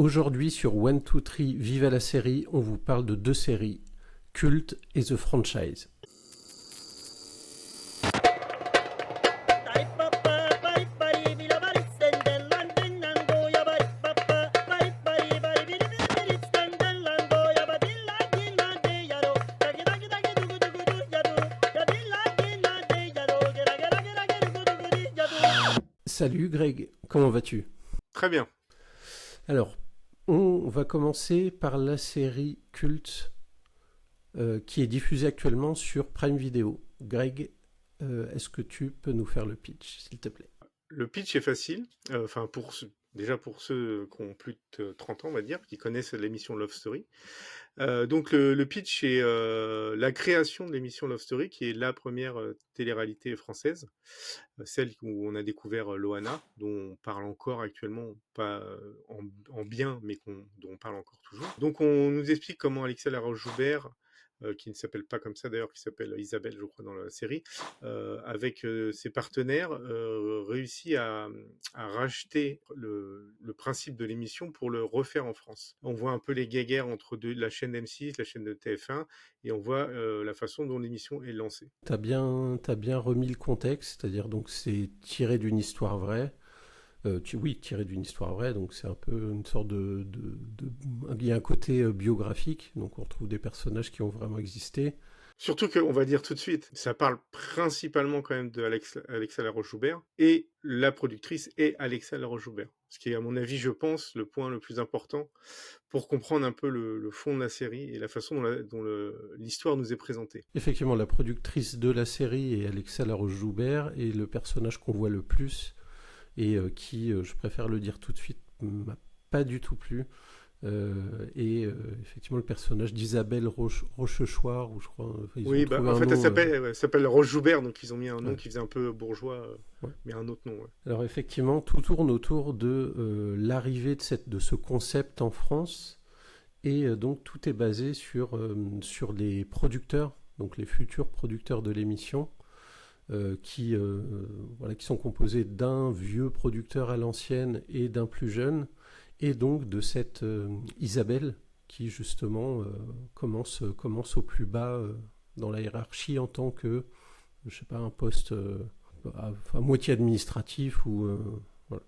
Aujourd'hui sur 1, 2, 3, Viva la série, on vous parle de deux séries, Cult et The Franchise. Salut Greg, comment vas-tu? Très bien. Alors, on va commencer par la série Cult qui est diffusée actuellement sur Prime Video. Greg, est-ce que tu peux nous faire le pitch, s'il te plaît? Le pitch est facile. Enfin, déjà pour ceux qui ont plus de 30 ans, on va dire, qui connaissent l'émission Love Story. Donc le pitch est la création de l'émission Love Story, qui est la première télé-réalité française, celle où on a découvert Loana, dont on parle encore actuellement, pas en bien, mais dont on parle encore toujours. Donc on nous explique comment Alexia Laroche-Joubert, qui ne s'appelle pas comme ça d'ailleurs, qui s'appelle Isabelle, je crois, dans la série, avec ses partenaires, réussit à racheter le principe de l'émission pour le refaire en France. On voit un peu les guéguerres entre la chaîne M6, la chaîne de TF1, et on voit la façon dont l'émission est lancée. T'as bien remis le contexte, c'est-à-dire donc c'est tiré d'une histoire vraie. Oui, tiré d'une histoire vraie, donc c'est un peu une sorte il y a un côté biographique, donc on retrouve des personnages qui ont vraiment existé. Surtout qu'on va dire tout de suite, ça parle principalement quand même de Alexa Laroche-Joubert, et la productrice est Alexa Laroche-Joubert. Ce qui est, à mon avis, je pense, le point le plus important pour comprendre un peu le fond de la série et la façon dont l'histoire nous est présentée. Effectivement, la productrice de la série est Alexa Laroche-Joubert, et le personnage qu'on voit le plus, et qui, je préfère le dire tout de suite, m'a pas du tout plu, et effectivement le personnage d'Isabelle Rochechouart, ou je crois, ils ont Oui, trouvé en un fait, nom. elle s'appelle Roche-Joubert, donc ils ont mis un nom Ouais. qui faisait un peu bourgeois, Ouais. mais un autre nom. Ouais. Alors effectivement, tout tourne autour de l'arrivée de ce concept en France, et donc tout est basé sur les producteurs, donc les futurs producteurs de l'émission, qui sont composés d'un vieux producteur à l'ancienne et d'un plus jeune, et donc de cette Isabelle qui justement commence au plus bas dans la hiérarchie en tant que, je sais pas, un poste à moitié administratif ou voilà.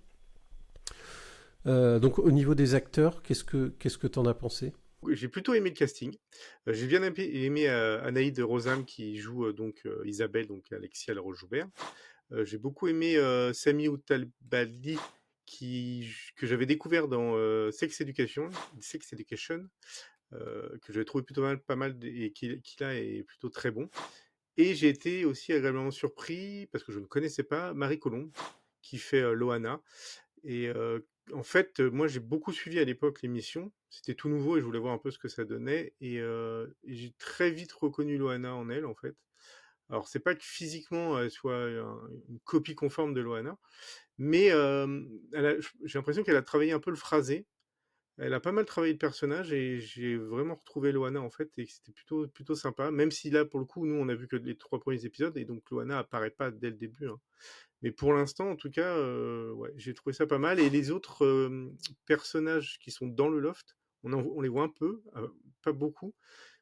Donc au niveau des acteurs, qu'est-ce que t'en as pensé? J'ai plutôt aimé le casting. J'ai bien aimé Anaïde Rosam qui joue Isabelle, donc Alexia Laroche-Joubert. J'ai beaucoup aimé Sami Outalbali que j'avais découvert dans Sex Education, que j'avais trouvé plutôt pas mal et qui là est plutôt très bon. Et j'ai été aussi agréablement surpris parce que je ne connaissais pas Marie Colombe qui fait Loana. Et en fait, moi, j'ai beaucoup suivi à l'époque l'émission. C'était tout nouveau et je voulais voir un peu ce que ça donnait. Et j'ai très vite reconnu Loana en elle, en fait. Alors, c'est pas que physiquement elle soit une copie conforme de Loana, mais j'ai l'impression qu'elle a travaillé un peu le phrasé. Elle a pas mal travaillé le personnage et j'ai vraiment retrouvé Loana en fait et c'était plutôt sympa. Même si là, pour le coup, nous, on a vu que les 3 premiers épisodes et donc Loana apparaît pas dès le début, hein. Mais pour l'instant, en tout cas, ouais, j'ai trouvé ça pas mal. Et les autres personnages qui sont dans le loft, on les voit un peu, pas beaucoup,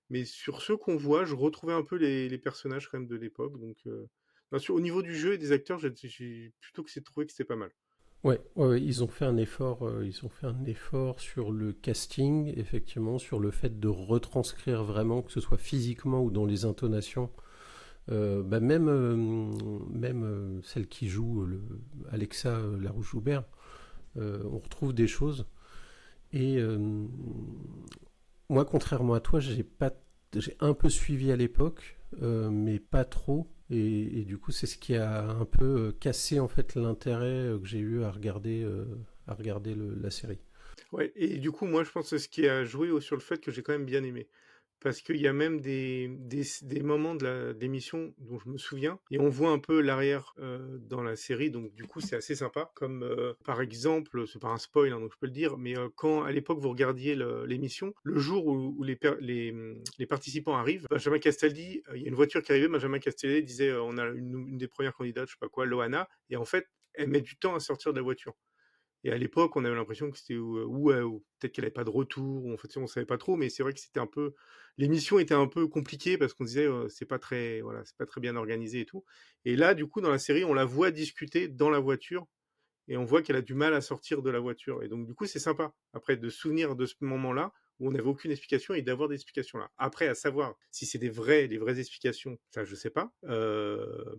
mais sur ceux qu'on voit, je retrouvais un peu les personnages quand même de l'époque. Donc, au niveau du jeu et des acteurs, j'ai plutôt trouvé que c'était pas mal. Ouais, ouais, ouais, ils ont fait un effort sur le casting, effectivement, sur le fait de retranscrire vraiment, que ce soit physiquement ou dans les intonations. Même celle qui joue Alexa Larouche-Joubert, on retrouve des choses. Et moi, contrairement à toi, j'ai un peu suivi à l'époque, mais pas trop. Et du coup, c'est ce qui a un peu cassé en fait l'intérêt que j'ai eu à regarder la série. Ouais, et du coup, moi, je pense que c'est ce qui a joué sur le fait que j'ai quand même bien aimé. Parce qu'il y a même des moments de l'émission dont je me souviens, et on voit un peu l'arrière dans la série, donc du coup c'est assez sympa. Comme par exemple, c'est pas un spoil, hein, donc je peux le dire, mais quand à l'époque vous regardiez l'émission, le jour où les participants arrivent, Benjamin Castaldi, il y a une voiture qui arrivait, Benjamin Castaldi disait on a une des premières candidates, je sais pas quoi, Loana, et en fait elle met du temps à sortir de la voiture. Et à l'époque, on avait l'impression que c'était ou peut-être qu'elle avait pas de retour, ou en fait, on savait pas trop, mais c'est vrai que c'était un peu l'émission était un peu compliquée parce qu'on disait, c'est pas très voilà, c'est pas très bien organisé et tout. Et là, du coup, dans la série, on la voit discuter dans la voiture et on voit qu'elle a du mal à sortir de la voiture. Et donc, du coup, c'est sympa, après, de se souvenir de ce moment-là où on n'avait aucune explication et d'avoir des explications là. Après, à savoir si c'est des vraies explications, ça, je sais pas.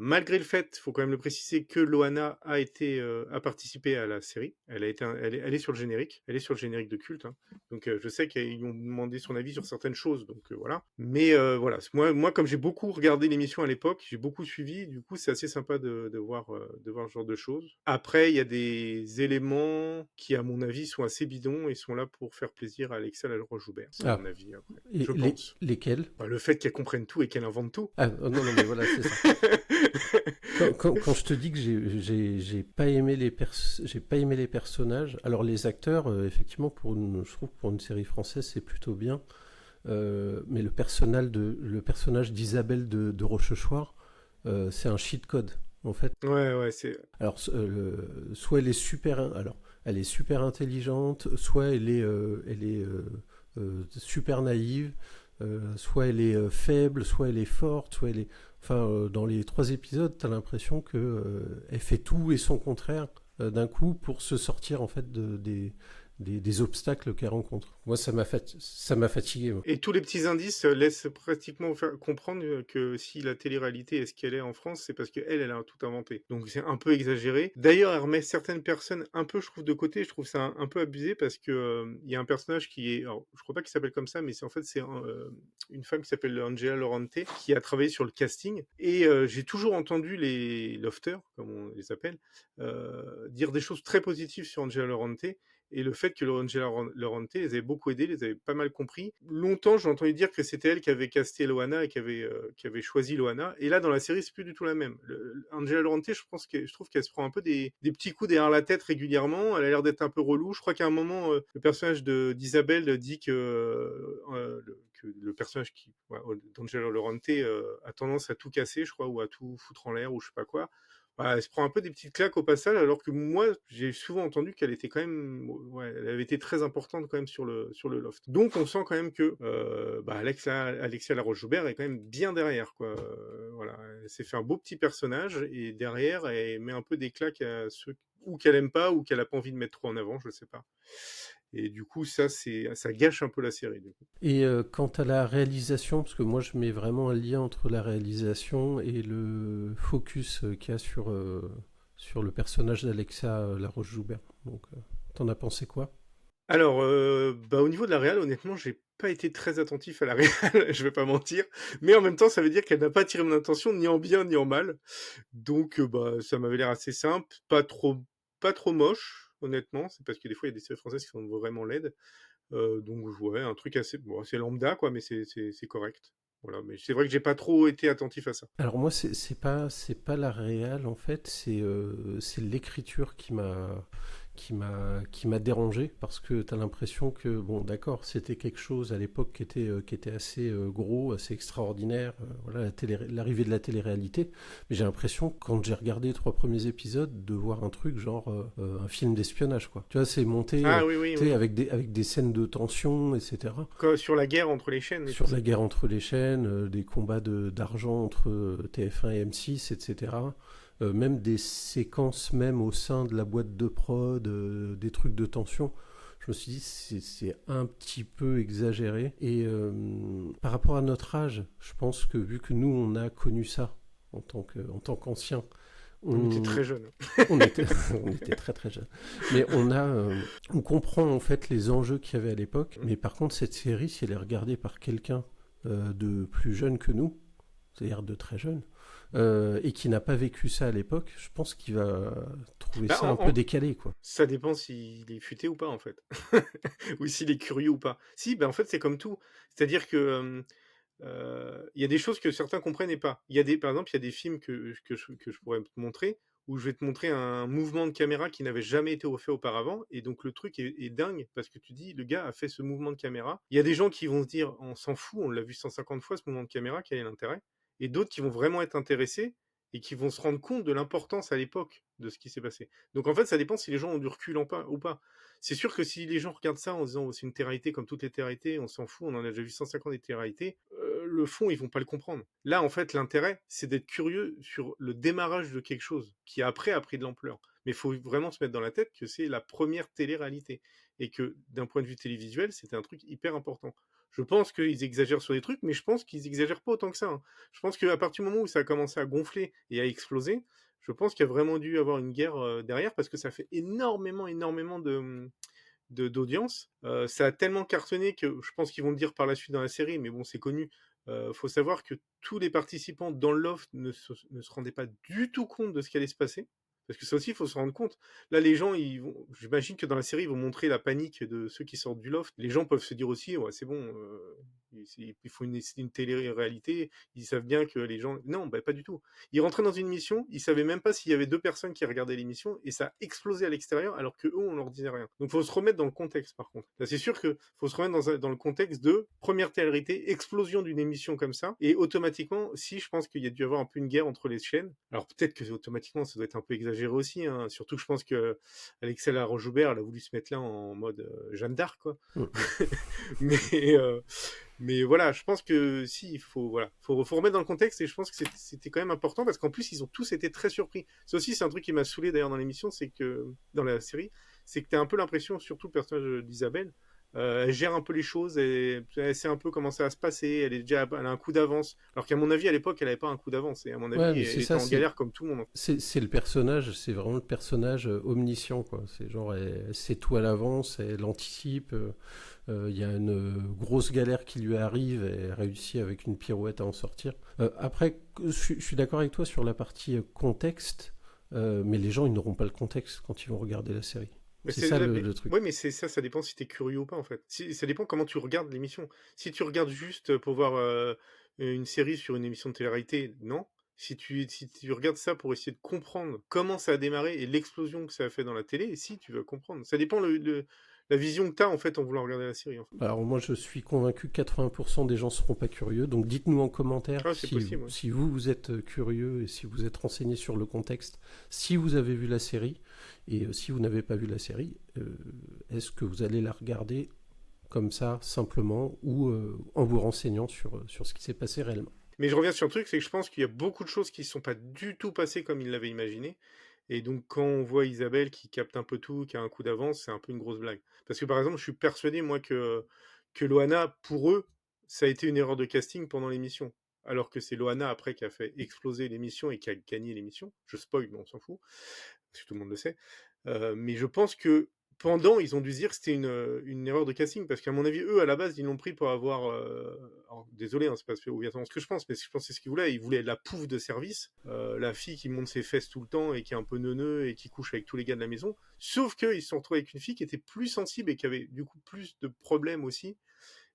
Malgré le fait, faut quand même le préciser, que Loana a participé à la série. Elle est sur le générique. Elle est sur le générique de Culte, hein. Donc, je sais qu'ils ont demandé son avis sur certaines choses. Donc, voilà. Mais voilà, moi, comme j'ai beaucoup regardé l'émission à l'époque, j'ai beaucoup suivi. Du coup, c'est assez sympa de voir ce genre de choses. Après, il y a des éléments qui, à mon avis, sont assez bidons et sont là pour faire plaisir à Alexa Laroche-Joubert. C'est Ah, mon avis, après. et Je pense. lesquels? Bah, le fait qu'elle comprenne tout et qu'elle invente tout. Ah, non, non, mais voilà, c'est ça. Quand je te dis que j'ai pas aimé j'ai pas aimé les personnages, alors les acteurs, effectivement, je trouve que pour une série française, c'est plutôt bien. Mais le personnage d'Isabelle de Rochechouart, c'est un cheat code, en fait. Ouais, c'est... Alors, soit elle est super intelligente, soit elle est super naïve, soit elle est faible, soit elle est forte, soit elle est. Enfin, dans les 3 épisodes, t'as l'impression que elle fait tout et son contraire d'un coup pour se sortir en fait des obstacles qu'elle rencontre. Moi, ça m'a fatigué. Moi. Et tous les petits indices laissent pratiquement comprendre que si la télé-réalité est ce qu'elle est en France, c'est parce qu'elle a tout inventé. Donc c'est un peu exagéré. D'ailleurs, elle remet certaines personnes un peu, je trouve, de côté. Je trouve ça un peu abusé parce que il y a un personnage qui est, alors, je crois pas qu'il s'appelle comme ça, mais c'est en fait une femme qui s'appelle Angela Laurente qui a travaillé sur le casting. Et j'ai toujours entendu les lofters, comme on les appelle, dire des choses très positives sur Angela Laurente. Et le fait que Angela Laurente les avait beaucoup aidés, les avait pas mal compris. Longtemps, j'ai entendu dire que c'était elle qui avait casté Loana et qui avait choisi Loana. Et là, dans la série, c'est plus du tout la même. Angela Laurente, je trouve qu'elle se prend un peu des petits coups derrière la tête régulièrement. Elle a l'air d'être un peu relou. Je crois qu'à un moment, le personnage d'Isabelle dit que le personnage d'Angela Laurente a tendance à tout casser, je crois, ou à tout foutre en l'air, ou je sais pas quoi. Bah, elle se prend un peu des petites claques au passage, alors que moi, j'ai souvent entendu qu'elle était quand même, ouais, elle avait été très importante quand même sur le loft. Donc, on sent quand même que Alexia Laroche-Joubert est quand même bien derrière, quoi. Voilà, elle s'est fait un beau petit personnage et derrière, elle met un peu des claques à ceux ou qu'elle aime pas ou qu'elle a pas envie de mettre trop en avant, je sais pas. Et du coup, ça gâche un peu la série. Du coup. Et quant à la réalisation, parce que moi je mets vraiment un lien entre la réalisation et le focus qu'il y a sur le personnage d'Alexa Laroche-Joubert. Donc, t'en as pensé quoi? Alors, au niveau de la réal, honnêtement, j'ai pas été très attentif à la réal, je vais pas mentir. Mais en même temps, ça veut dire qu'elle n'a pas attiré mon attention ni en bien ni en mal. Donc, ça m'avait l'air assez simple, pas trop moche, honnêtement. C'est parce que des fois, il y a des séries françaises qui sont vraiment laides. Donc ouais, un truc assez bon, c'est lambda quoi, mais c'est correct. Voilà, mais c'est vrai que j'ai pas trop été attentif à ça. Alors moi c'est pas la réal en fait, c'est l'écriture qui m'a dérangé parce que tu as l'impression que bon d'accord c'était quelque chose à l'époque qui était assez gros, assez extraordinaire, voilà l'arrivée de la télé-réalité, mais j'ai l'impression quand j'ai regardé les 3 premiers épisodes de voir un truc genre un film d'espionnage quoi. Tu vois c'est monté Ah oui, oui, oui. avec des scènes de tension etc. Sur la guerre entre les chaînes et tout Sur ça. la guerre entre les chaînes, des combats d'argent entre TF1 et M6 etc. Même des séquences même au sein de la boîte de prod, des trucs de tension. Je me suis dit c'est un petit peu exagéré. Et par rapport à notre âge, je pense que vu que nous on a connu ça en tant qu'anciens, On était on, très jeunes. on était, on était très très jeunes. Mais on comprend en fait les enjeux qu'il y avait à l'époque. Mais par contre, cette série, si elle est regardée par quelqu'un de plus jeune que nous, c'est-à-dire de très jeune, et qui n'a pas vécu ça à l'époque, je pense qu'il va trouver Bah, ça un peu décalé, quoi. ça dépend s'il est futé ou pas en fait. Ou s'il est curieux ou pas. Si, en fait, c'est comme tout. C'est-à-dire que il y a des choses que certains comprenaient pas. Par exemple, il y a des films que je pourrais te montrer, où je vais te montrer un mouvement de caméra qui n'avait jamais été fait auparavant, et donc le truc est dingue, parce que tu dis, le gars a fait ce mouvement de caméra. Il y a des gens qui vont se dire, on s'en fout, on l'a vu 150 fois ce mouvement de caméra, quel est l'intérêt? Et d'autres qui vont vraiment être intéressés, et qui vont se rendre compte de l'importance à l'époque de ce qui s'est passé. Donc en fait, ça dépend si les gens ont du recul ou pas. C'est sûr que si les gens regardent ça en disant, oh, c'est une télé-réalité comme toutes les télé-réalités, on s'en fout, on en a déjà vu 150 des télé-réalités, le fond, ils vont pas le comprendre. Là, en fait, l'intérêt, c'est d'être curieux sur le démarrage de quelque chose qui après a pris de l'ampleur. Mais il faut vraiment se mettre dans la tête que c'est la première télé-réalité et que d'un point de vue télévisuel, c'était un truc hyper important. Je pense qu'ils exagèrent sur des trucs, mais je pense qu'ils exagèrent pas autant que ça, hein. Je pense qu'à partir du moment où ça a commencé à gonfler et à exploser, je pense qu'il y a vraiment dû avoir une guerre derrière parce que ça fait énormément d'audience. Ça a tellement cartonné que je pense qu'ils vont le dire par la suite dans la série, mais bon, c'est connu. Faut savoir que tous les participants dans le loft ne se rendaient pas du tout compte de ce qui allait se passer. Parce que ça aussi, il faut se rendre compte. Là, les gens, j'imagine que dans la série, ils vont montrer la panique de ceux qui sortent du loft. Les gens peuvent se dire aussi, ouais, c'est bon, il faut une télé-réalité. Ils savent bien que les gens... Non, bah, pas du tout. Ils rentraient dans une mission, ils savaient même pas s'il y avait 2 personnes qui regardaient l'émission, et ça a explosé à l'extérieur, alors que eux, on leur disait rien. Donc, faut se remettre dans le contexte, par contre. Là, c'est sûr que faut se remettre dans le contexte de première télé-réalité, explosion d'une émission comme ça, et automatiquement, si, je pense qu'il y a dû avoir un peu une guerre entre les chaînes. Alors, peut-être que automatiquement, ça doit être un peu exagéré aussi, hein. Surtout que je pense que Alexia Laroche-Joubert, elle a voulu se mettre là en mode Jeanne d'Arc, quoi. Mais voilà, je pense que si, faut remettre dans le contexte, et je pense que c'était quand même important parce qu'en plus, ils ont tous été très surpris. Ça aussi, c'est un truc qui m'a saoulé d'ailleurs dans l'émission, c'est que, dans la série, c'est que t'as un peu l'impression, surtout le personnage d'Isabelle, elle gère un peu les choses, elle sait un peu comment ça va se passer, elle a un coup d'avance. Alors qu'à mon avis, à l'époque, elle n'avait pas un coup d'avance, et à mon Ouais, avis, mais elle c'est était ça, en galère comme tout le monde. c'est le personnage, c'est vraiment le personnage omniscient, quoi. C'est genre, elle sait tout à l'avance, elle anticipe. Il y a une grosse galère qui lui arrive et elle réussit avec une pirouette à en sortir. Après, je suis d'accord avec toi sur la partie contexte, mais les gens, ils n'auront pas le contexte quand ils vont regarder la série. Mais C'est ça le truc. ouais, mais c'est ça, ça dépend si t'es curieux ou pas en fait. Ça dépend comment tu regardes l'émission. Si tu regardes juste pour voir une série sur une émission de télé-réalité, non. Si tu regardes ça pour essayer de comprendre comment ça a démarré et l'explosion que ça a fait dans la télé, et si tu veux comprendre. Ça dépend la vision que t'as en fait en voulant regarder la série, en fait. Alors moi je suis convaincu que 80% des gens seront pas curieux, donc dites-nous en commentaire Ah, c'est possible, ouais. si vous êtes curieux et si vous êtes renseigné sur le contexte, si vous avez vu la série, et si vous n'avez pas vu la série, est-ce que vous allez la regarder comme ça simplement ou en vous renseignant sur ce qui s'est passé réellement. Mais je reviens sur un truc, c'est que je pense qu'il y a beaucoup de choses qui ne sont pas du tout passées comme ils l'avaient imaginé. Et donc, quand on voit Isabelle qui capte un peu tout, qui a un coup d'avance, c'est un peu une grosse blague. Parce que, par exemple, je suis persuadé, moi, que Loana, pour eux, ça a été une erreur de casting pendant l'émission. Alors que c'est Loana, après, qui a fait exploser l'émission et qui a gagné l'émission. Je spoil, mais on s'en fout, parce que tout le monde le sait. Mais je pense que pendant, ils ont dû se dire que c'était une erreur de casting, parce qu'à mon avis, eux, à la base, ils l'ont pris pour avoir... alors, désolé, hein, c'est pas obligatoirement ce que je pense, mais je pense que c'est ce qu'ils voulaient. Ils voulaient la pouffe de service, la fille qui monte ses fesses tout le temps et qui est un peu neuneux et qui couche avec tous les gars de la maison. Sauf qu'ils se sont retrouvés avec une fille qui était plus sensible et qui avait du coup plus de problèmes aussi.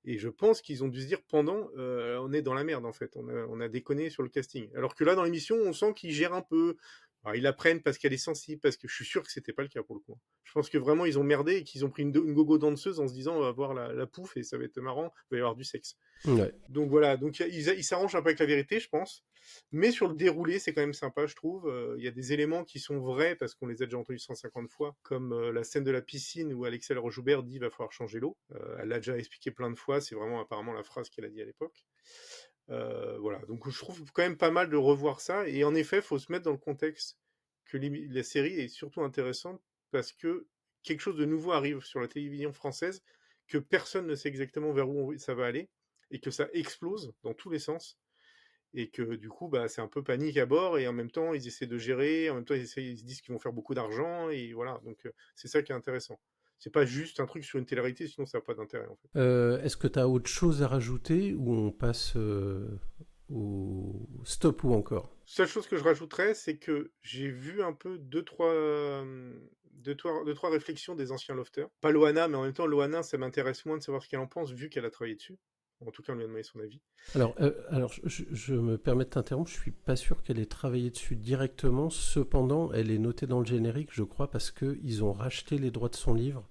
Et je pense qu'ils ont dû se dire pendant, on est dans la merde en fait, on a déconné sur le casting. Alors que là, dans l'émission, on sent qu'ils gèrent un peu. Alors, ils la prennent parce qu'elle est sensible, parce que je suis sûr que c'était pas le cas pour le coup. Je pense que vraiment ils ont merdé et qu'ils ont pris une gogo danseuse en se disant on va voir la pouffe et ça va être marrant, il va y avoir du sexe. Ouais. Donc voilà, donc ils s'arrangent un peu avec la vérité, je pense. Mais sur le déroulé, c'est quand même sympa, je trouve. Il y a des éléments qui sont vrais parce qu'on les a déjà entendus 150 fois, comme la scène de la piscine où Alexia Laroche-Joubert dit il va falloir changer l'eau. Elle l'a déjà expliqué plein de fois, c'est vraiment apparemment la phrase qu'elle a dit à l'époque. Voilà, donc je trouve quand même pas mal de revoir ça. Et en effet, il faut se mettre dans le contexte que la série est surtout intéressante parce que quelque chose de nouveau arrive sur la télévision française, que personne ne sait exactement vers où ça va aller, et que ça explose dans tous les sens, et que du coup, bah, c'est un peu panique à bord, et en même temps, ils essaient de gérer, en même temps, ils se disent qu'ils vont faire beaucoup d'argent, et voilà, donc c'est ça qui est intéressant. C'est pas juste un truc sur une télé-réalité, sinon ça n'a pas d'intérêt, en fait. Est-ce que tu as autre chose à rajouter ou on passe au stop ou encore? Seule chose que je rajouterais, c'est que j'ai vu un peu deux, trois réflexions des anciens lofters. Pas Loana, mais en même temps, Loana, ça m'intéresse moins de savoir ce qu'elle en pense, vu qu'elle a travaillé dessus. En tout cas, on lui a demandé son avis. Alors je me permets de t'interrompre, je suis pas sûr qu'elle ait travaillé dessus directement. Cependant, elle est notée dans le générique, je crois, parce qu'ils ont racheté les droits de son livre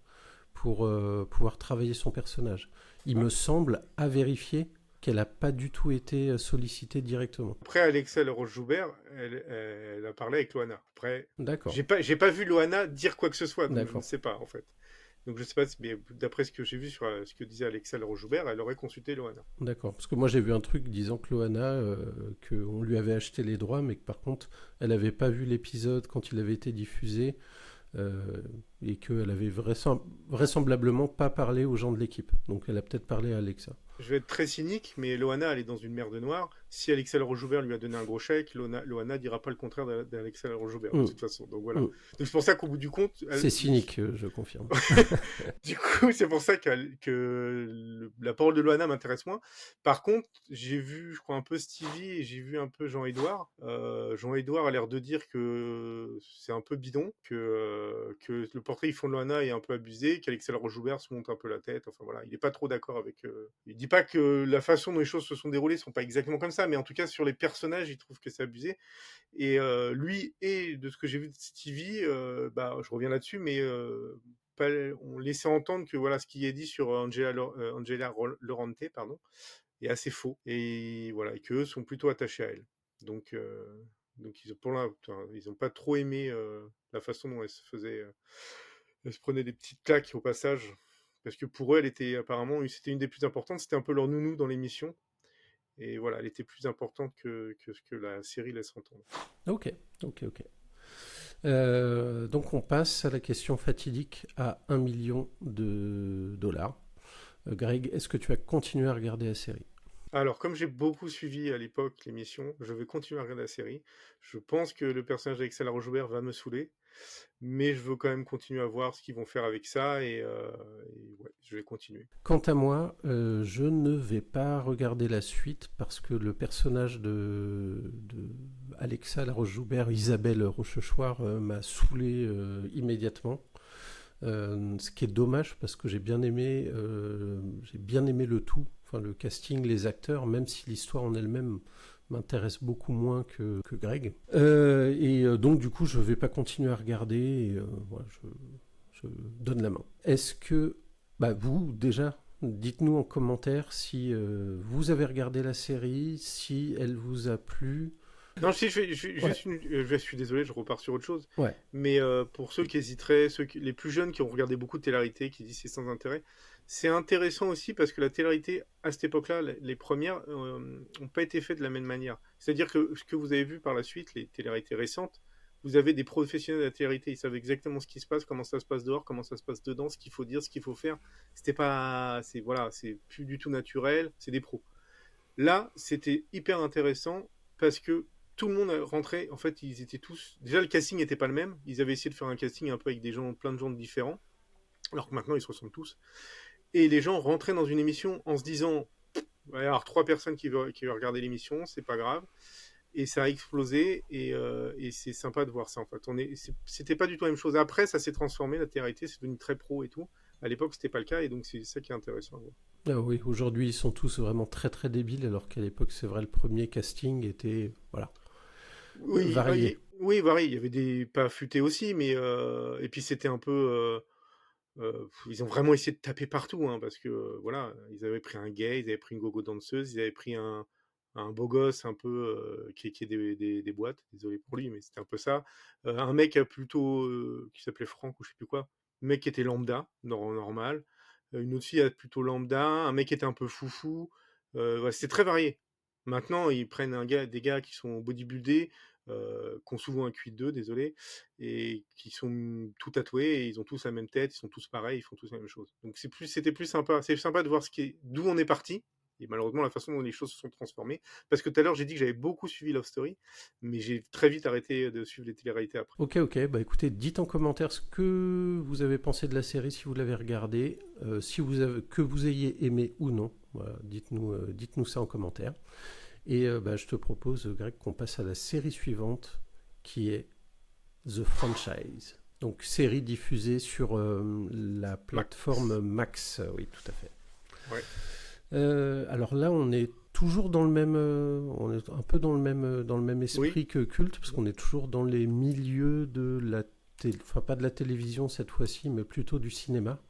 pour pouvoir travailler son personnage. Il me semble, à vérifier, qu'elle n'a pas du tout été sollicitée directement. Après, Alexa Laroche-Joubert, elle a parlé avec Loana. Après, D'accord, j'ai pas vu Loana dire quoi que ce soit, donc je ne d'accord, sais pas, en fait. Donc je sais pas, mais d'après ce que j'ai vu sur ce que disait Alexa Laroche-Joubert, elle aurait consulté Loana. d'accord. Parce que moi j'ai vu un truc disant que Loana, qu'on lui avait acheté les droits, mais que par contre, elle n'avait pas vu l'épisode quand il avait été diffusé, euh, et qu'elle avait vraisemblablement pas parlé aux gens de l'équipe. Donc elle a peut-être parlé à Alexa. Je vais être très cynique, mais Loana, elle est dans une mer de noir. Si Alexa Laroche-Joubert lui a donné un gros chèque, Loana dira pas le contraire d'Alexa Laroche-Joubert, de Mm, toute façon. Donc voilà. mm. Donc c'est pour ça qu'au bout du compte, C'est cynique, je confirme. du coup, c'est pour ça la parole de Loana m'intéresse moins. Par contre, j'ai vu, je crois, un peu Stevie et j'ai vu un peu Jean-Édouard. Jean-Édouard a l'air de dire que c'est un peu bidon, que le portrait ils font de Loana est un peu abusé, qu'Alexa Laroche-Joubert se monte un peu la tête. Enfin voilà, il n'est pas trop d'accord avec. Il dit pas que la façon dont les choses se sont déroulées sont pas exactement comme ça, mais en tout cas sur les personnages, il trouve que c'est abusé. Et lui et de ce que j'ai vu de Stevie, je reviens là-dessus, mais on laissait entendre que voilà ce qui est dit sur Angela Laurente, pardon, est assez faux et voilà et qu'eux sont plutôt attachés à elle. Donc ils ont pas trop aimé la façon dont elle se faisait, elle se prenait des petites claques au passage parce que pour eux elle était apparemment c'était une des plus importantes, c'était un peu leur nounou dans l'émission et voilà elle était plus importante que ce que la série laisse entendre. Ok, ok, ok. Donc on passe à la question fatidique à 1 million de dollars. Greg, est-ce que tu as continué à regarder la série? Alors, comme j'ai beaucoup suivi à l'époque l'émission, je vais continuer à regarder la série. Je pense que le personnage d'Alexa Laroche-Joubert va me saouler, mais je veux quand même continuer à voir ce qu'ils vont faire avec ça et ouais, je vais continuer. Quant à moi, je ne vais pas regarder la suite parce que le personnage de Alexa Laroche-Joubert, Isabelle Rochechouart, m'a saoulé immédiatement. Ce qui est dommage parce que j'ai bien aimé le tout, enfin le casting, les acteurs, même si l'histoire en elle-même m'intéresse beaucoup moins que Greg. Donc du coup, je vais pas continuer à regarder. Et, voilà, je donne la main. Est-ce que, vous déjà, dites-nous en commentaire si vous avez regardé la série, si elle vous a plu. Non, si, Ouais. je suis désolé, je repars sur autre chose. Ouais. Mais pour ceux qui hésiteraient, les plus jeunes qui ont regardé beaucoup de télé-réalité, qui disent c'est sans intérêt, c'est intéressant aussi parce que la télé-réalité, à cette époque-là, les premières, n'ont pas été faites de la même manière. C'est-à-dire que ce que vous avez vu par la suite, les télé-réalités récentes, vous avez des professionnels de la télé-réalité, ils savent exactement ce qui se passe, comment ça se passe dehors, comment ça se passe dedans, ce qu'il faut dire, ce qu'il faut faire. C'était pas, c'est voilà, c'est plus du tout naturel, c'est des pros. Là, c'était hyper intéressant parce que tout le monde rentrait. En fait, ils étaient tous. Déjà, le casting n'était pas le même. Ils avaient essayé de faire un casting un peu avec des gens, plein de gens différents, alors que maintenant ils se ressemblent tous. Et les gens rentraient dans une émission en se disant, il va y avoir 3 personnes qui veulent regarder l'émission, c'est pas grave. Et ça a explosé et c'est sympa de voir ça en fait. C'était pas du tout la même chose. Après, ça s'est transformé, la télé-réalité, c'est devenu très pro et tout. À l'époque, c'était pas le cas et donc c'est ça qui est intéressant à voir. Ah oui, aujourd'hui ils sont tous vraiment très très débiles alors qu'à l'époque c'est vrai le premier casting était voilà Oui, varié. oui, varié. Il y avait des pas futés aussi, mais et puis c'était un peu. Ils ont vraiment essayé de taper partout, hein, parce que voilà, ils avaient pris un gay, ils avaient pris une gogo danseuse, ils avaient pris un beau gosse un peu qui est des boîtes. Désolé pour lui, mais c'était un peu ça. Un mec plutôt qui s'appelait Franck ou je sais plus quoi. Un mec qui était lambda, normal. Une autre fille plutôt lambda. Un mec qui était un peu foufou. Ouais, c'est très varié. Maintenant, ils prennent des gars qui sont bodybuildés, qui ont souvent un QI2, désolé, et qui sont tout tatoués, et ils ont tous la même tête, ils sont tous pareils, ils font tous la même chose. Donc c'était plus sympa. C'est sympa de voir d'où on est parti, et malheureusement la façon dont les choses se sont transformées. Parce que tout à l'heure j'ai dit que j'avais beaucoup suivi Love Story, mais j'ai très vite arrêté de suivre les téléréalités après. Ok, écoutez, dites en commentaire ce que vous avez pensé de la série si vous l'avez regardée, si que vous ayez aimé ou non. Voilà, dites-nous ça en commentaire. Et je te propose, Greg, qu'on passe à la série suivante qui est The Franchise. Donc série diffusée sur la plateforme Max. Oui, tout à fait. Ouais. Alors là, on est toujours dans le même, on est un peu dans le même esprit que Culte, parce qu'on est toujours dans les milieux de enfin pas de la télévision cette fois-ci, mais plutôt du cinéma.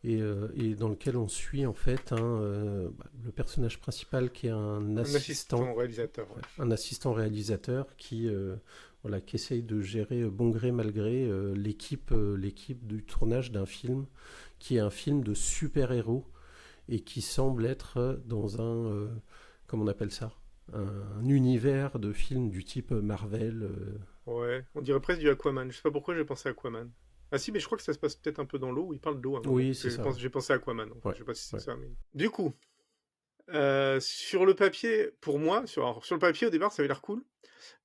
et dans lequel on suit en fait le personnage principal qui est Un assistant réalisateur, ouais. un assistant réalisateur voilà, qui essaye de gérer bon gré mal gré l'équipe du tournage d'un film qui est un film de super-héros et qui semble être dans comment on appelle ça, un univers de films du type Marvel. Ouais, on dirait presque du Aquaman. Je sais pas pourquoi j'ai pensé à Aquaman. Ah si, mais je crois que ça se passe peut-être un peu dans l'eau, où il parle d'eau à un moment. Oui, c'est ça. J'ai pensé à Aquaman, enfin, Ouais, je sais pas si c'est ouais. ça, mais... Du coup, sur le papier, pour moi, alors, sur le papier, au départ, ça avait l'air cool,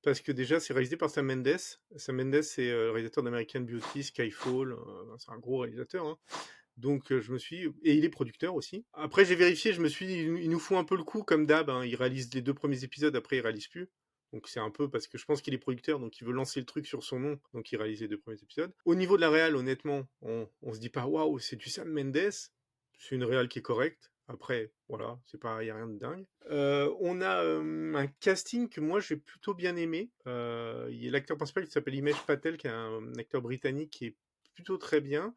parce que déjà, c'est réalisé par Sam Mendes. Sam Mendes, c'est le réalisateur d'American Beauty, Skyfall, c'est un gros réalisateur, hein. Donc je me suis... Et il est producteur aussi. Après j'ai vérifié, je me suis dit, il nous faut un peu le coup, comme d'hab, hein. Il réalise les 2 premiers épisodes, après il réalise plus. Donc c'est un peu parce que je pense qu'il est producteur, donc il veut lancer le truc sur son nom, donc il réalise les 2 premiers épisodes. Au niveau de la réal, honnêtement, on se dit pas, waouh, c'est du Sam Mendes. C'est une réal qui est correcte. Après, voilà, il n'y a rien de dingue. On a un casting que moi j'ai plutôt bien aimé. Il y a l'acteur principal qui s'appelle Himesh Patel, qui est un acteur britannique qui est plutôt très bien.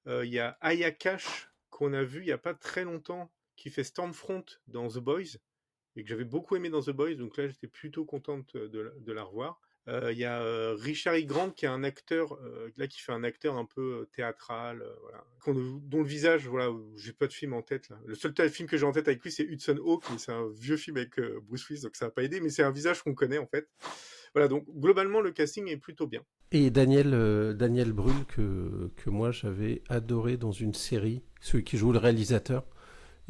Il y a Aya Cash, qu'on a vu il n'y a pas très longtemps, qui fait Stormfront dans The Boys, et que j'avais beaucoup aimé dans The Boys, donc là j'étais plutôt contente de la revoir. Il y a Richard E. Grant, qui est un acteur, là qui fait un acteur un peu théâtral, voilà, dont le visage, voilà, j'ai pas de film en tête là. Le seul film que j'ai en tête avec lui, c'est Hudson Hawk, mais c'est un vieux film avec Bruce Willis, donc ça n'a pas aidé, mais c'est un visage qu'on connaît en fait. Voilà, donc globalement le casting est plutôt bien. Et Daniel Brühl, que moi j'avais adoré dans une série, celui qui joue le réalisateur,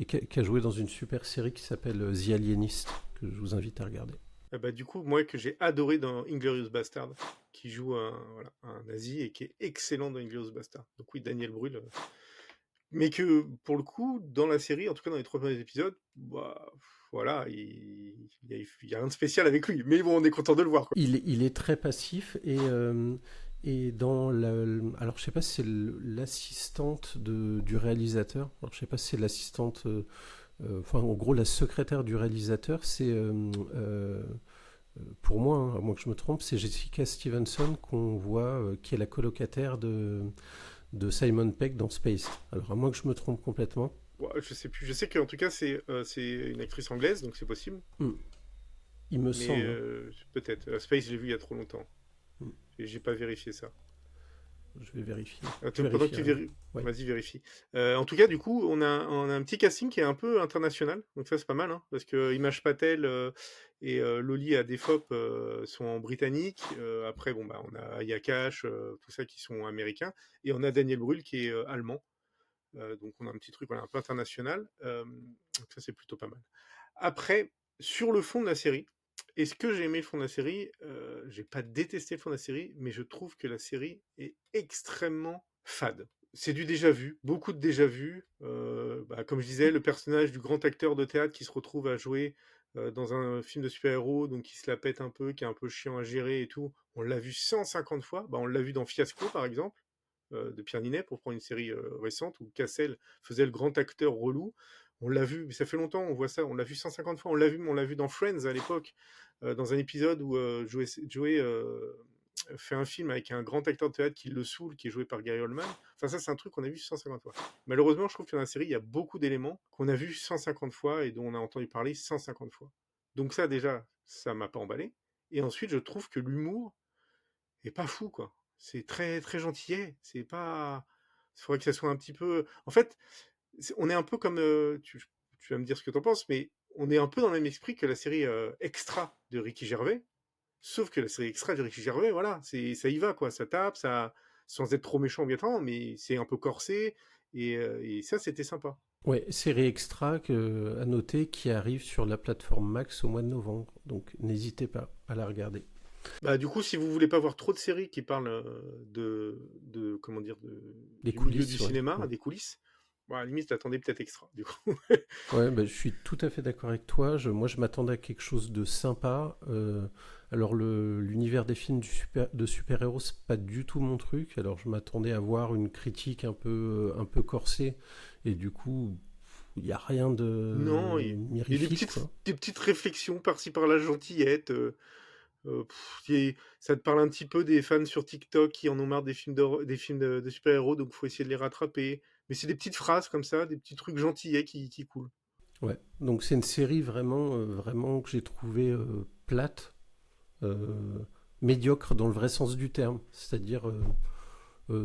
et qui a joué dans une super série qui s'appelle The Alienist, que je vous invite à regarder. Bah, du coup, moi que j'ai adoré dans Inglourious Bastard, qui joue un nazi et qui est excellent dans Inglourious Bastard. Donc oui, Daniel Brühl. Mais que pour le coup, dans la série, en tout cas dans les 3 premiers épisodes, bah, voilà, il y a rien de spécial avec lui. Mais bon, on est content de le voir, quoi. Il est très passif et alors je sais pas si c'est l'assistante du réalisateur. Alors je sais pas si c'est l'assistante. Enfin, en gros, la secrétaire du réalisateur, c'est pour moi, hein, à moins que je me trompe, c'est Jessica Stevenson qu'on voit, qui est la colocataire de Simon Pegg dans Spaced. Alors à moins que je me trompe complètement. Ouais, je sais plus. Je sais qu'en tout cas, c'est une actrice anglaise, donc c'est possible. Il me Mais semble. peut-être. Space, je l'ai vu il y a trop longtemps. Hmm. Et j'ai pas vérifié ça. Je vais vérifier. Attends, Je pendant que vérifie, tu hein. vérifies, Ouais. vas-y, vérifie. En tout cas, du coup, on a un petit casting qui est un peu international, donc ça c'est pas mal, hein, parce que Himesh Patel et Loli Adefop sont en britannique. Après, bon, bah, on a Aya Cash, tout ça qui sont américains, et on a Daniel Brühl qui est allemand. Donc on a un petit truc, voilà, un peu international. Donc ça c'est plutôt pas mal. Après, sur le fond de la série, est-ce que j'ai aimé le fond de la série? J'ai pas détesté le fond de la série, mais je trouve que la série est extrêmement fade. C'est du déjà vu, beaucoup de déjà vu. Bah, comme je disais, le personnage du grand acteur de théâtre qui se retrouve à jouer dans un film de super-héros, donc qui se la pète un peu, qui est un peu chiant à gérer et tout, on l'a vu 150 fois. Bah, on l'a vu dans Fiasco, par exemple, de Pierre Ninet, pour prendre une série récente, où Cassel faisait le grand acteur relou. On l'a vu, mais ça fait longtemps, on voit ça, on l'a vu 150 fois, on l'a vu dans Friends à l'époque, dans un épisode où Joey fait un film avec un grand acteur de théâtre qui le saoule, qui est joué par Gary Oldman. Enfin ça c'est un truc qu'on a vu 150 fois. Malheureusement je trouve que dans la série il y a beaucoup d'éléments qu'on a vu 150 fois et dont on a entendu parler 150 fois. Donc ça déjà, ça m'a pas emballé. Et ensuite je trouve que l'humour est pas fou quoi. C'est très très gentillet, c'est pas... Il faudrait que ça soit un petit peu... En fait, on est un peu comme... tu vas me dire ce que t'en penses, mais on est un peu dans le même esprit que la série Extra de Ricky Gervais. Sauf que la série Extra de Ricky Gervais, voilà, ça y va, quoi. Ça tape, ça, sans être trop méchant, bien évidemment, mais c'est un peu corsé. Et ça, c'était sympa. Ouais, série extra à noter qui arrive sur la plateforme Max au mois de novembre. Donc n'hésitez pas à la regarder. Bah, du coup, si vous voulez pas voir trop de séries qui parlent comment dire, Des du milieu du coulisses, ouais. cinéma, Ouais. des coulisses, bon, à la limite, attendez peut-être Extra, du coup. Ouais, bah, je suis tout à fait d'accord avec toi. Moi, je m'attendais à quelque chose de sympa. Alors, l'univers des films de super-héros, c'est pas du tout mon truc. Alors, je m'attendais à voir une critique un peu corsée. Et du coup, il n'y a rien de Non, il y a mirifique, quoi. des petites réflexions par-ci par-là, gentillettes. Ça te parle un petit peu des fans sur TikTok qui en ont marre des films de super-héros, donc faut essayer de les rattraper. mais c'est des petites phrases comme ça, des petits trucs gentillets qui coulent. Ouais. Donc c'est une série vraiment que j'ai trouvée plate, médiocre dans le vrai sens du terme, c'est-à-dire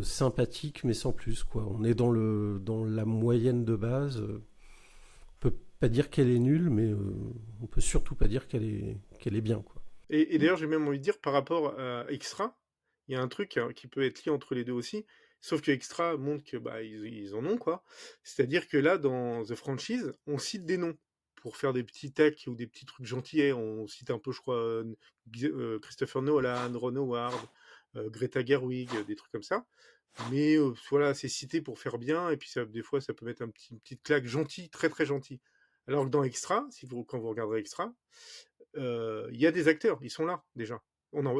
sympathique mais sans plus, quoi. On est dans la moyenne de base. On peut pas dire qu'elle est nulle, mais on peut surtout pas dire qu'elle est bien, quoi. Et d'ailleurs, j'ai même envie de dire, par rapport à Extra, il y a un truc qui peut être lié entre les deux aussi, sauf que Extra montre que bah, ils en ont, quoi. C'est-à-dire que là, dans The Franchise, on cite des noms pour faire des petits tacs ou des petits trucs gentillets. On cite un peu, je crois, Christopher Nolan, Ron Howard, Greta Gerwig, des trucs comme ça. Mais voilà, c'est cité pour faire bien, et puis ça, des fois, ça peut mettre une petite claque gentille, très très gentille. Alors que dans Extra, quand vous regarderez Extra, il y a des acteurs, ils sont là déjà.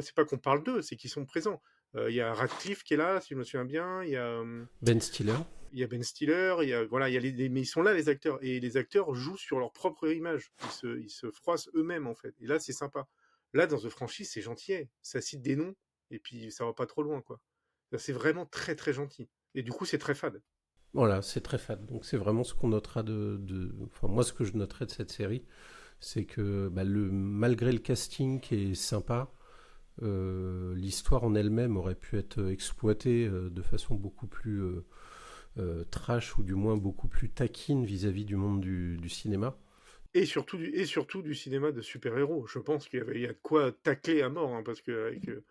C'est pas qu'on parle d'eux, c'est qu'ils sont présents. Il y a Radcliffe qui est là, si je me souviens bien. Ben Stiller. Il y a Ben Stiller. Voilà, il y a mais ils sont là les acteurs, et les acteurs jouent sur leur propre image. Ils se froissent eux-mêmes en fait. Et là, c'est sympa. Là, dans The Franchise, c'est gentil. Ça cite des noms et puis ça va pas trop loin, quoi. Là, c'est vraiment très très gentil. Et du coup, c'est très fade. Voilà, c'est très fade. Donc c'est vraiment ce qu'on notera Enfin, moi, ce que je noterai de cette série, c'est que bah, malgré le casting qui est sympa, l'histoire en elle-même aurait pu être exploitée de façon beaucoup plus trash, ou du moins beaucoup plus taquine vis-à-vis du monde du cinéma. Et surtout du cinéma de super-héros. Je pense il y a de quoi tacler à mort, hein, parce que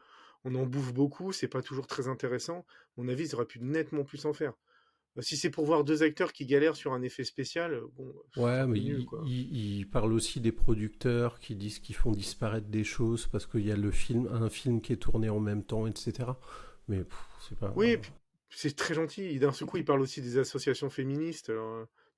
on en bouffe beaucoup, c'est pas toujours très intéressant. À mon avis, ils auraient pu nettement plus en faire. Si c'est pour voir deux acteurs qui galèrent sur un effet spécial, bon, c'est Ouais, un mais peu nul, quoi. il parle aussi des producteurs qui disent qu'ils font disparaître des choses parce qu'il y a un film qui est tourné en même temps, etc. Mais c'est pas. Oui, et puis, c'est très gentil. Et d'un seul coup, il parle aussi des associations féministes.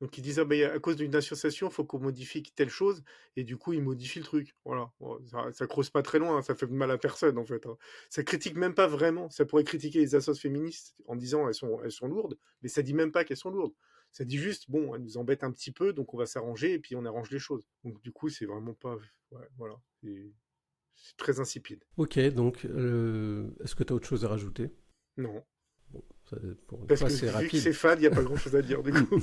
Donc, ils disent, ah, ben, à cause d'une association, il faut qu'on modifie telle chose. Et du coup, ils modifient le truc. Voilà. Bon, ça creuse pas très loin, hein, ça fait de mal à personne, en fait, hein. Ça critique même pas vraiment. Ça pourrait critiquer les associations féministes en disant elles sont lourdes, mais ça dit même pas qu'elles sont lourdes. Ça dit juste, bon, elles nous embêtent un petit peu, donc on va s'arranger et puis on arrange les choses. Donc, du coup, c'est vraiment pas. Ouais, voilà. C'est très insipide. Ok, donc est-ce que tu as autre chose à rajouter? Non. Bon, pour une Parce fois, que c'est vu que rapide. c'est fade, il n'y a pas grand chose à dire, du coup.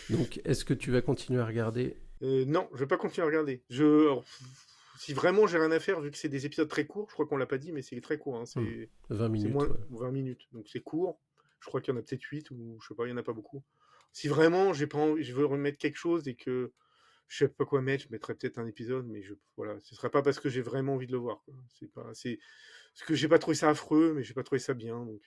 Donc, est-ce que tu vas continuer à regarder? Non, je vais pas continuer à regarder. Alors, si vraiment j'ai rien à faire, vu que c'est des épisodes très courts, je crois qu'on l'a pas dit, mais c'est très court, hein, 20 c'est minutes, moins ouais. 20 minutes, donc c'est court. Je crois qu'il y en a peut-être 8, ou je sais pas, il y en a pas beaucoup. Si vraiment j'ai pas envie, je veux remettre quelque chose et que je sais pas quoi mettre, je mettrai peut-être un épisode, mais voilà, ce sera pas parce que j'ai vraiment envie de le voir, quoi. C'est parce que j'ai pas trouvé ça affreux, mais j'ai pas trouvé ça bien, donc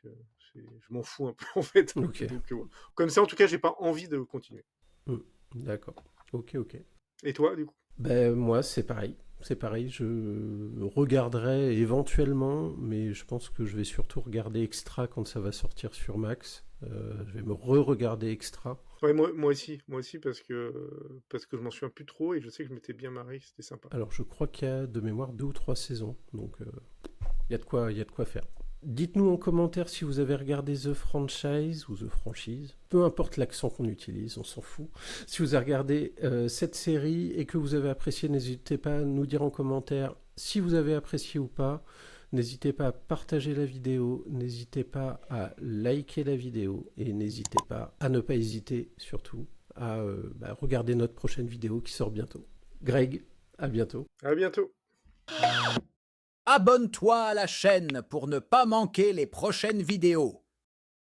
je m'en fous un peu en fait. Ok. Donc, voilà. Comme ça, en tout cas, j'ai pas envie de continuer. Hmm, d'accord. Ok, ok. Et toi, du coup? Ben, moi, c'est pareil. C'est pareil, je regarderai éventuellement, mais je pense que je vais surtout regarder Extra quand ça va sortir sur Max. Je vais me re-regarder Extra. Ouais, moi aussi parce que je m'en souviens plus trop et je sais que je m'étais bien marré, c'était sympa. Alors, je crois qu'il y a de mémoire 2 ou 3 saisons, donc il y a de quoi faire. Dites-nous en commentaire si vous avez regardé The Franchise ou The Franchise, peu importe l'accent qu'on utilise, on s'en fout. Si vous avez regardé cette série et que vous avez apprécié, n'hésitez pas à nous dire en commentaire si vous avez apprécié ou pas. N'hésitez pas à partager la vidéo, n'hésitez pas à liker la vidéo et n'hésitez pas à ne pas hésiter surtout à regarder notre prochaine vidéo qui sort bientôt. Greg, à bientôt. À bientôt. Abonne-toi à la chaîne pour ne pas manquer les prochaines vidéos.